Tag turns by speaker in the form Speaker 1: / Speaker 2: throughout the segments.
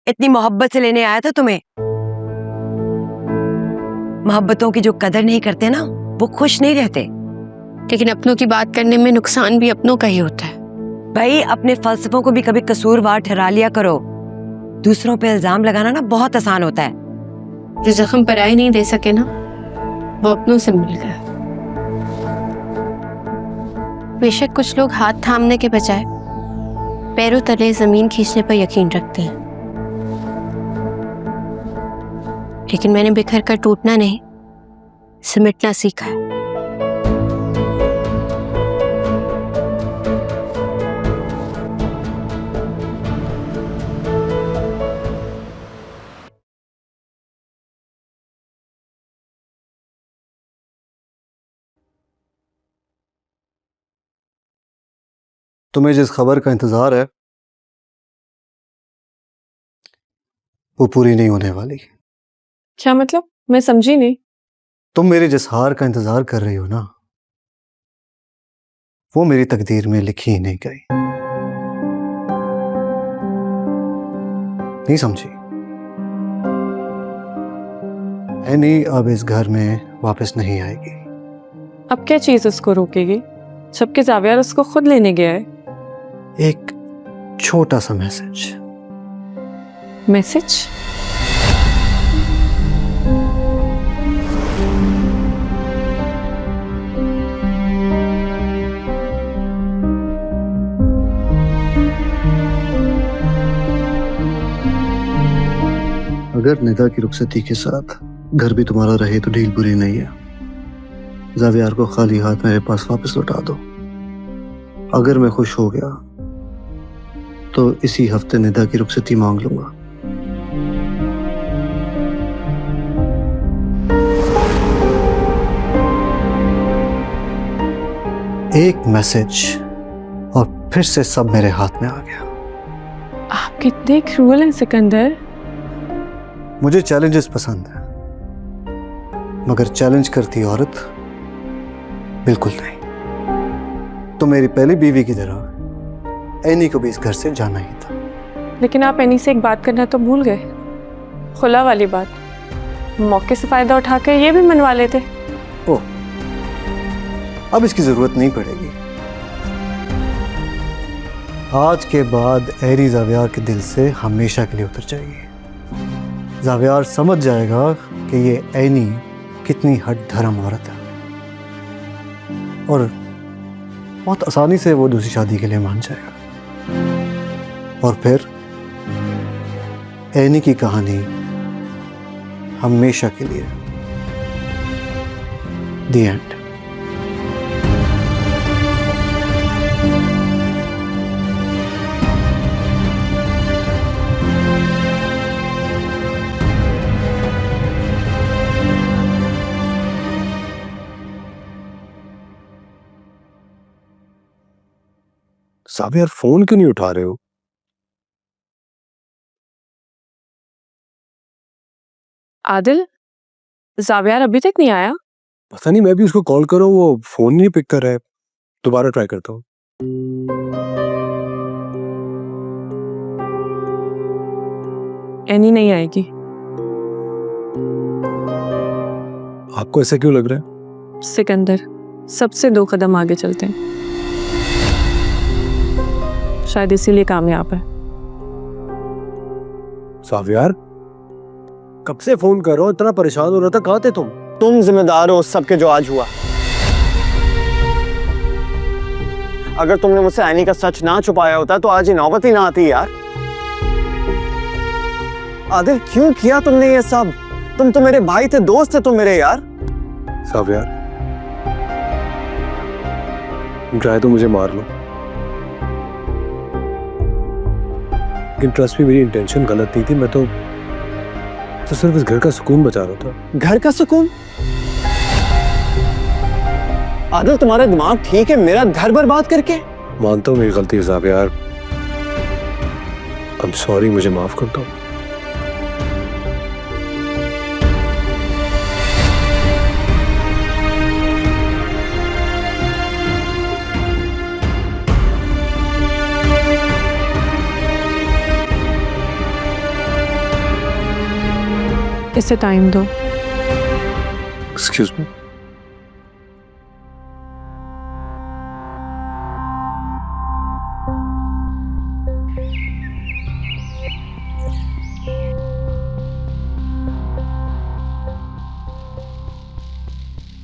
Speaker 1: इतनी मोहब्बत से लेने आया था तुम्हें। मोहब्बतों की जो कदर नहीं करते ना, वो खुश नहीं रहते।
Speaker 2: लेकिन अपनों की बात करने में नुकसान भी अपनों का ही होता है।
Speaker 1: भाई अपने फलसफों को भी कभी कसूरवार ठहरा लिया करो। दूसरों पे इल्जाम लगाना ना बहुत आसान होता है।
Speaker 2: जो जख्म पराई नहीं दे सके ना, वो अपनों से मिल गया। बेशक कुछ लोग हाथ थामने के बजाय पैरों तले जमीन खींचने पर यकीन रखते हैं, लेकिन मैंने बिखर कर टूटना नहीं, सिमटना सीखा है।
Speaker 3: तुम्हें जिस खबर का इंतजार है वो पूरी नहीं होने वाली।
Speaker 4: क्या मतलब? मैं समझी नहीं।
Speaker 3: तुम मेरी जिस हार का इंतजार कर रही हो ना, वो मेरी तकदीर में लिखी ही नहीं गई। नहीं समझी? एनी अब इस घर में वापस नहीं आएगी।
Speaker 4: अब क्या चीज उसको रोकेगी, जबकि जावियर उसको खुद लेने गया है?
Speaker 3: एक छोटा सा मैसेज।
Speaker 4: मैसेज?
Speaker 3: अगर निदा की रुखसती के साथ घर भी तुम्हारा रहे तो डील बुरी नहीं है। जावियार को खाली हाथ मेरे पास वापस लौटा दो। अगर मैं खुश हो गया तो इसी हफ्ते निदा की रुखसती मांग लूंगा। एक मैसेज और फिर से सब मेरे हाथ में आ गया।
Speaker 4: आप कितने क्रूअल हैं सिकंदर।
Speaker 3: मुझे चैलेंजेस पसंद है, मगर चैलेंज करती औरत बिल्कुल नहीं। तो मेरी पहली बीवी की तरह एनी को भी इस घर से जाना ही था।
Speaker 4: लेकिन आप एनी से एक बात करना तो भूल गए, खुला वाली बात। मौके से फायदा उठाकर ये भी मनवा लेते।
Speaker 3: ओह, अब इसकी जरूरत नहीं पड़ेगी। आज के बाद एरी जावियार के दिल से हमेशा के लिए उतर जाएगी। जावियार समझ जाएगा कि ये एनी कितनी हठधर्म औरत है, और बहुत आसानी से वो दूसरी शादी के लिए मान जाएगा। और फिर एनी की कहानी हमेशा के लिए द एंड।
Speaker 5: साहब यार, फोन क्यों नहीं उठा रहे हो?
Speaker 4: आदिल, जावियर अभी तक नहीं आया?
Speaker 5: पता नहीं, मैं भी उसको कॉल करूं, वो फोन नहीं पिक कर रहा है। दोबारा ट्राई करता हूँ।
Speaker 4: एनी नहीं आएगी।
Speaker 5: आपको ऐसा क्यों लग रहा है?
Speaker 4: सिकंदर, सबसे 2 कदम आगे चलते हैं, शायद इसीलिए कामयाब है।
Speaker 5: साहब यार, कब से फोन कर रहा हूं, इतना परेशान हो रहा था, कहाँ थे तुम?
Speaker 6: तुम जिम्मेदार हो उस सब के जो आज हुआ। अगर तुमने मुझसे एनी का सच ना छुपाया होता तो आज ये नौबत ही ना आती यार। आदिल, क्यों किया तुमने ये सब? तुम तो मेरे भाई थे, दोस्त थे तुम मेरे यार।
Speaker 5: साहब यार, चाहे तो मुझे मार लो, लेकिन ट्रस्ट में मेरी इंटेंशन गलत नहीं थी। मैं तो सिर्फ इस घर का सुकून बचा रहा था।
Speaker 6: घर का सुकून? आदिल, तुम्हारा दिमाग ठीक है मेरा घर बर्बाद करके?
Speaker 5: मानता हूँ मेरी गलती है साहब यार, आई एम सॉरी, मुझे माफ कर दो।
Speaker 4: इसे टाइम दो।
Speaker 5: Excuse me.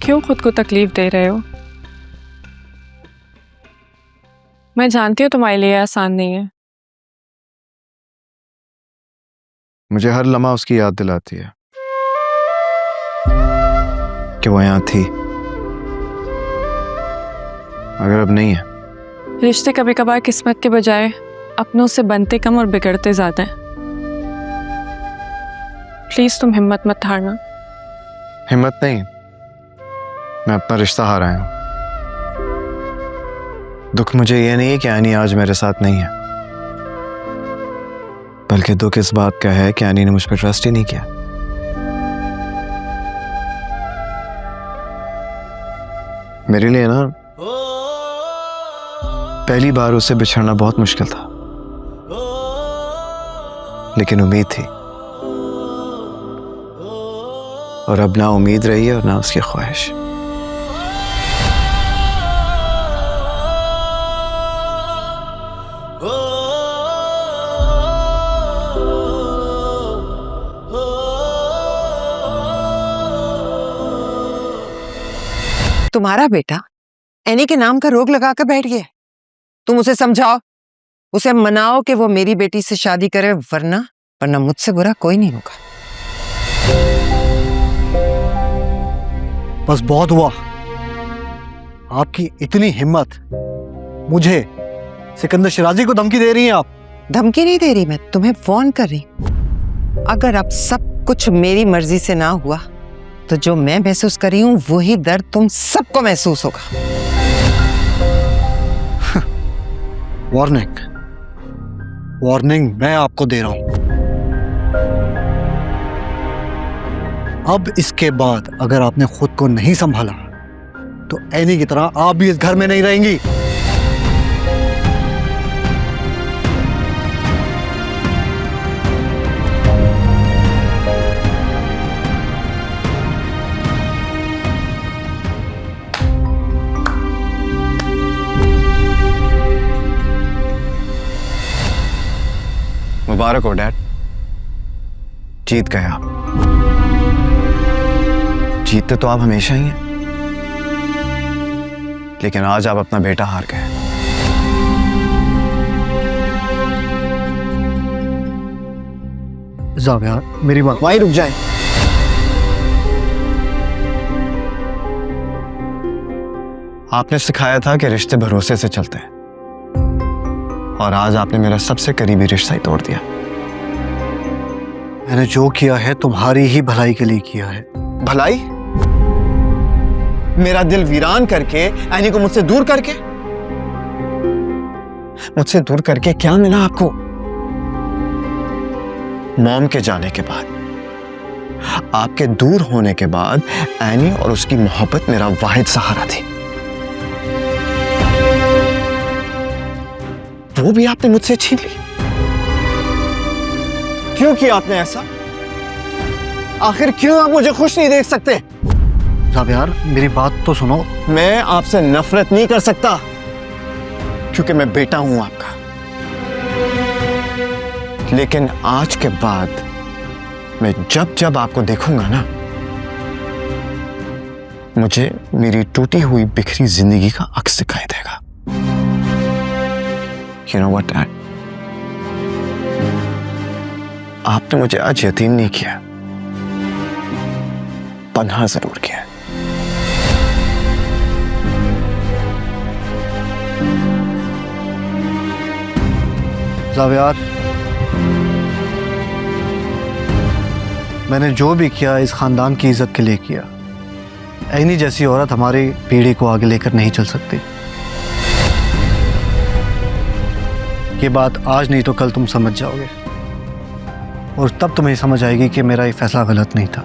Speaker 4: क्यों खुद को तकलीफ दे रहे हो? मैं जानती हूँ तुम्हारे लिए आसान नहीं है।
Speaker 7: मुझे हर लम्हा उसकी याद दिलाती है कि वो यहाँ थी, अगर अब नहीं है।
Speaker 4: रिश्ते कभी कभार किस्मत के बजाय अपनों से बनते कम और बिगड़ते ज्यादा हैं। प्लीज तुम हिम्मत मत हारना।
Speaker 7: हिम्मत नहीं, मैं अपना रिश्ता हारा हूं। दुख मुझे ये नहीं है कि एनी आज मेरे साथ नहीं है, बल्कि दुख इस बात का है कि एनी ने मुझ पर ट्रस्ट ही नहीं किया। मेरे लिए ना पहली बार उससे बिछड़ना बहुत मुश्किल था, लेकिन उम्मीद थी, और अब ना उम्मीद रही है और ना उसकी ख्वाहिश।
Speaker 1: तुम्हारा बेटा एनी के नाम का रोग लगा कर बैठ गया। तुम उसे समझाओ, उसे मनाओ कि वो मेरी बेटी से शादी करे, वरना मुझसे बुरा कोई नहीं होगा।
Speaker 3: बस बहुत हुआ। आपकी इतनी हिम्मत, मुझे सिकंदर शिराजी को धमकी दे रही हैं आप?
Speaker 1: धमकी नहीं दे रही, मैं तुम्हें फोन कर रही। अगर अब सब कुछ मेरी मर्जी से ना हुआ तो जो मैं महसूस कर रही हूं वही दर्द तुम सबको महसूस होगा।
Speaker 3: वार्निंग मैं आपको दे रहा हूं। अब इसके बाद अगर आपने खुद को नहीं संभाला तो एनी की तरह आप भी इस घर में नहीं रहेंगी।
Speaker 7: मुबारक हो डैड, जीत गए आप। जीतते तो आप हमेशा ही हैं, लेकिन आज आप अपना बेटा हार गए।
Speaker 3: जाविया, मेरी बात
Speaker 6: वहीं रुक जाए।
Speaker 7: आपने सिखाया था कि रिश्ते भरोसे से चलते हैं, और आज आपने मेरा सबसे करीबी रिश्ता ही तोड़ दिया।
Speaker 3: मैंने जो किया है तुम्हारी ही भलाई के लिए किया है।
Speaker 6: भलाई? मेरा दिल वीरान करके, एनी को मुझसे दूर करके? मुझसे दूर करके क्या मिला आपको?
Speaker 7: मॉम के जाने के बाद, आपके दूर होने के बाद एनी और उसकी मोहब्बत मेरा वाहिद सहारा थी। वो भी आपने मुझसे छीन ली।
Speaker 6: क्यों किया आपने ऐसा? आखिर क्यों आप मुझे खुश नहीं देख सकते?
Speaker 3: जाविया, मेरी बात तो सुनो।
Speaker 6: मैं आपसे नफरत नहीं कर सकता,
Speaker 7: क्योंकि मैं बेटा हूं आपका, लेकिन आज के बाद मैं जब जब आपको देखूंगा ना, मुझे मेरी टूटी हुई बिखरी जिंदगी का अक्स दिखाई देगा। You know what, Dad? आपने मुझे आज यतीम नहीं किया, पन्हा जरूर किया।
Speaker 3: जाविया, मैंने जो भी किया इस खानदान की इज्जत के लिए किया। एनी जैसी औरत हमारी पीढ़ी को आगे लेकर नहीं चल सकती। ये बात आज नहीं तो कल तुम समझ जाओगे, और तब तुम्हें समझ आएगी कि मेरा ये फैसला गलत नहीं था।